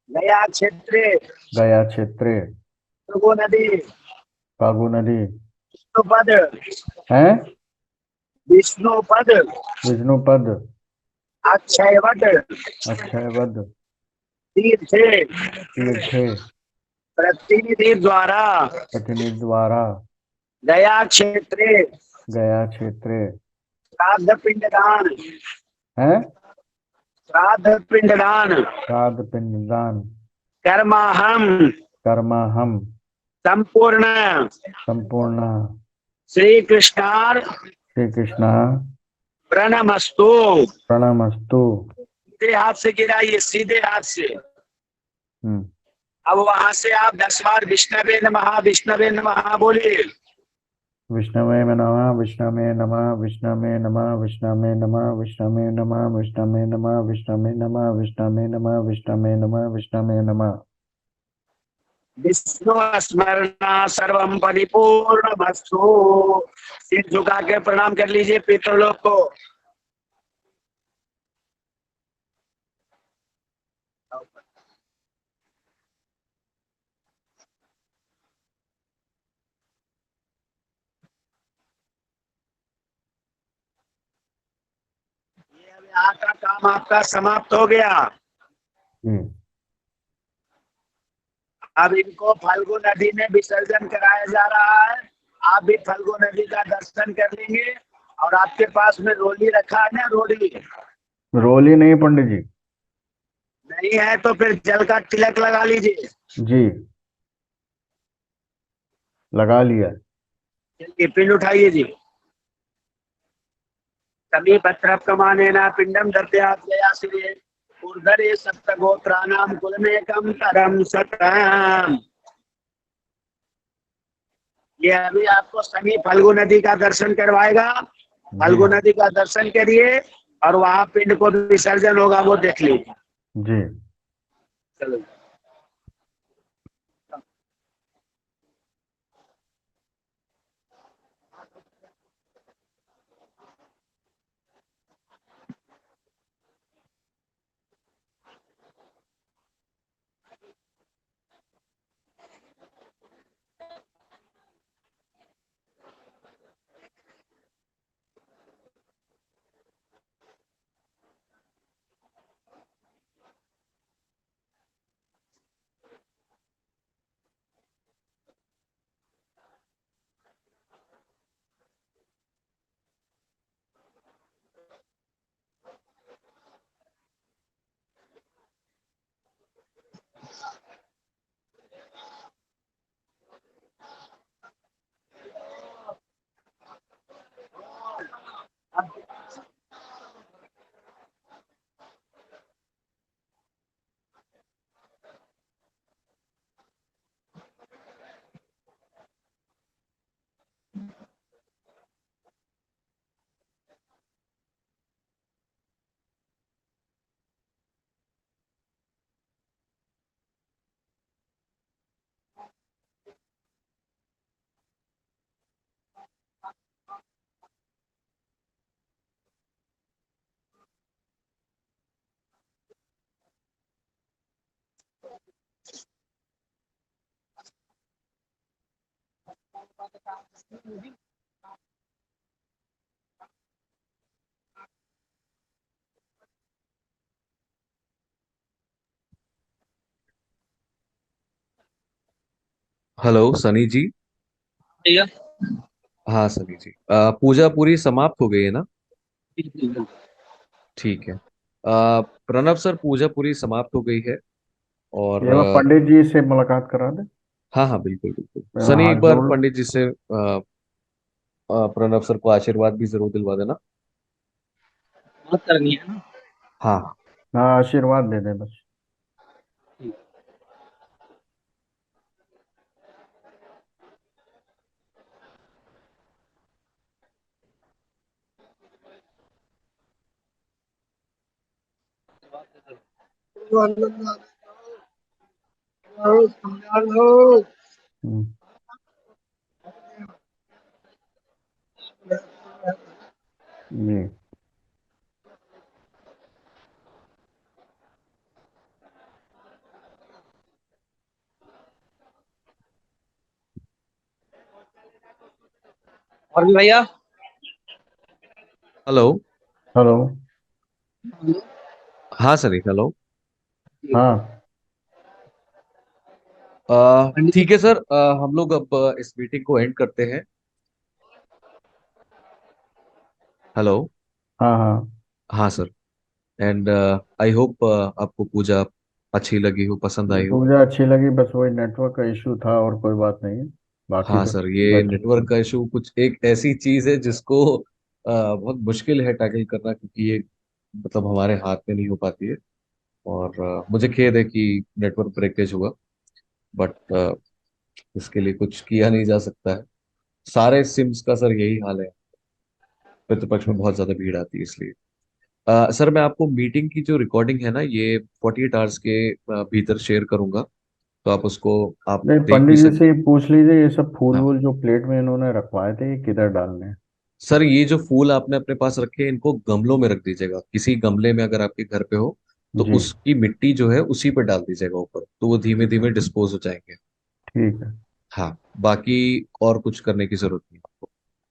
Speaker 3: नया क्षेत्रे
Speaker 2: गया क्षेत्रे
Speaker 3: भृगु नदी
Speaker 2: फागु नदी
Speaker 3: विष्णुपद
Speaker 2: है
Speaker 3: विष्णुपद
Speaker 2: विष्णुपद
Speaker 3: अक्षयवट
Speaker 2: अक्षयवद
Speaker 3: तीर्थे
Speaker 2: तीर्थे
Speaker 3: प्रतिनिधि द्वारा
Speaker 2: प्रतिनिधि द्वारा
Speaker 3: गया क्षेत्रे
Speaker 2: गया क्षेत्रे
Speaker 3: श्राद्ध पिंडदान
Speaker 2: है
Speaker 3: श्राद्ध पिंडदान
Speaker 2: श्राद्ध पिंडदान
Speaker 3: कर्माहम
Speaker 2: कर्मा हम
Speaker 3: संपूर्ण
Speaker 2: संपूर्ण
Speaker 3: श्री कृष्णार
Speaker 2: श्री कृष्ण
Speaker 3: प्रणमस्तु।
Speaker 2: प्रणमस्तु।
Speaker 3: सीधे हाथ से गिराइए, सीधे हाथ से।
Speaker 2: हम्म
Speaker 3: अब वहां से आप 10 बार विष्णवे नमः बोलिए।
Speaker 2: विष्णवे नमः विष्णवे नमः विष्णवे नमः विष्णवे नमः विष्णवे नमः विष्णवे नमः विष्णवे नमः विष्णवे नमः विष्णवे नमः विष्णवे नमः।
Speaker 3: विष्णु स्मरणा सर्वम परिपूर्णमस्तु। सिर झुका के प्रणाम कर लीजिए पितृलोक को। ये अब यहाँ का काम आपका समाप्त हो गया।
Speaker 2: हम्म
Speaker 3: अब इनको फल्गु नदी में विसर्जन कराया जा रहा है। आप भी फल्गु नदी का दर्शन कर लेंगे। और आपके पास में रोली रखा है ना, रोली
Speaker 2: रोली नहीं पंडित जी।
Speaker 3: नहीं है तो फिर जल का तिलक लगा लीजिए।
Speaker 2: जी लगा लिया।
Speaker 3: चलिए पिंड उठाइए जी। तभी पत्र कमाने ना पिंडम दद्यात् गया श्री ऊर्धरे सप्तगोत्राणाम कुलमेकम तरम सतम। ये अभी आपको सभी फल्गु नदी का दर्शन करवाएगा।
Speaker 2: जी
Speaker 3: फल्गु नदी का दर्शन करिए और वहां पिंड को विसर्जन होगा वो देख लीजिए।
Speaker 2: जी
Speaker 3: चलो।
Speaker 1: हेलो सनी जी।
Speaker 3: भैया
Speaker 1: हाँ सनी जी, पूजा पूरी समाप्त हो गई है ना?
Speaker 3: बिल्कुल।
Speaker 1: ठीक है। प्रणव सर, पूजा पूरी समाप्त हो गई है। और
Speaker 2: ये मैं पंडित जी से मुलाकात करा दे।
Speaker 1: हाँ हाँ बिल्कुल बिल्कुल,
Speaker 2: मैं
Speaker 1: सनी एक
Speaker 2: हाथ
Speaker 1: बार
Speaker 2: जोड़ लूं।
Speaker 1: पंडित जी से प्रणव सर को आशीर्वाद भी जरूर दिलवा देना।
Speaker 3: मत करनी है ना।
Speaker 1: हाँ।
Speaker 2: हाँ, आशीर्वाद दे दे बस। हम्म, जी।
Speaker 3: और भी भैया।
Speaker 1: हेलो।
Speaker 2: हेलो।
Speaker 1: हाँ सनी, हेलो।
Speaker 2: हाँ।
Speaker 1: ठीक है सर, हम लोग अब इस मीटिंग को एंड करते हैं। हेलो।
Speaker 2: हाँ। हाँ।
Speaker 1: हाँ सर। एंड आई होप आपको पूजा अच्छी लगी हो, पसंद आई हो।
Speaker 2: पूजा अच्छी लगी, बस वही नेटवर्क का इशू था और कोई बात नहीं है। बाकी
Speaker 1: हाँ
Speaker 2: तो
Speaker 1: सर,
Speaker 2: ठीक,
Speaker 1: ये
Speaker 2: बस ठीक
Speaker 1: नेटवर्क
Speaker 2: है।
Speaker 1: का इशू कुछ एक ऐसी चीज है जिसको बहुत मुश्किल है टैकल करना, क्योंकि ये मतलब हमारे हाथ में नहीं हो पाती है। और मुझे खेद है कि नेटवर्क ब्रेकेज हुआ, बट इसके लिए कुछ किया नहीं जा सकता है। सारे सिम्स का सर यही हाल है, प्रतिपक्ष में बहुत ज्यादा भीड़ आती है इसलिए। सर मैं आपको मीटिंग की जो रिकॉर्डिंग है ना, ये 48 आवर्स के भीतर शेयर करूंगा, तो आप उसको आप
Speaker 2: नहीं,
Speaker 1: देख भी
Speaker 2: पंडित जी
Speaker 1: सकते।
Speaker 2: से ये पूछ लीजिए, ये सब फूल
Speaker 1: हाँ
Speaker 2: वूल जो प्लेट में इन्होंने रखवाए थे, ये किधर डालने हैं।
Speaker 1: सर, ये जो फूल आपने अपने पास रखे हैं, इनको गमलों में रख दीजिएगा। किसी गमले में अगर आपके घर पे हो तो
Speaker 2: जी।
Speaker 1: उसकी मिट्टी जो है उसी पर डाल दीजिएगा ऊपर, तो वो धीमे
Speaker 2: ठीक है।
Speaker 1: धीमे डिस्पोज हो जाएंगे।
Speaker 2: ठीक है।
Speaker 1: हाँ, बाकी और कुछ करने की जरूरत नहीं आपको।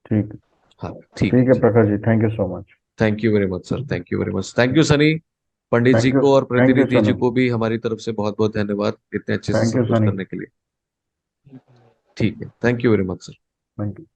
Speaker 2: ठीक है।
Speaker 1: हाँ ठीक है
Speaker 2: ठीक है
Speaker 1: जी।
Speaker 2: Prakash ji, thank you so much.
Speaker 1: Thank you very much sir, thank you very much, thank you Sunny. Pandit ji
Speaker 2: thank you.
Speaker 1: को और
Speaker 2: थैंक यू
Speaker 1: प्रतिनिधि जी
Speaker 2: सनी।
Speaker 1: को भी हमारी तरफ से बहुत बहुत धन्यवाद, इतने अच्छे से
Speaker 2: थैंक
Speaker 1: सब
Speaker 2: यू
Speaker 1: कुछ
Speaker 2: सनी।
Speaker 1: करने के लिए। ठीक है, thank you very much sir.
Speaker 2: Thank you.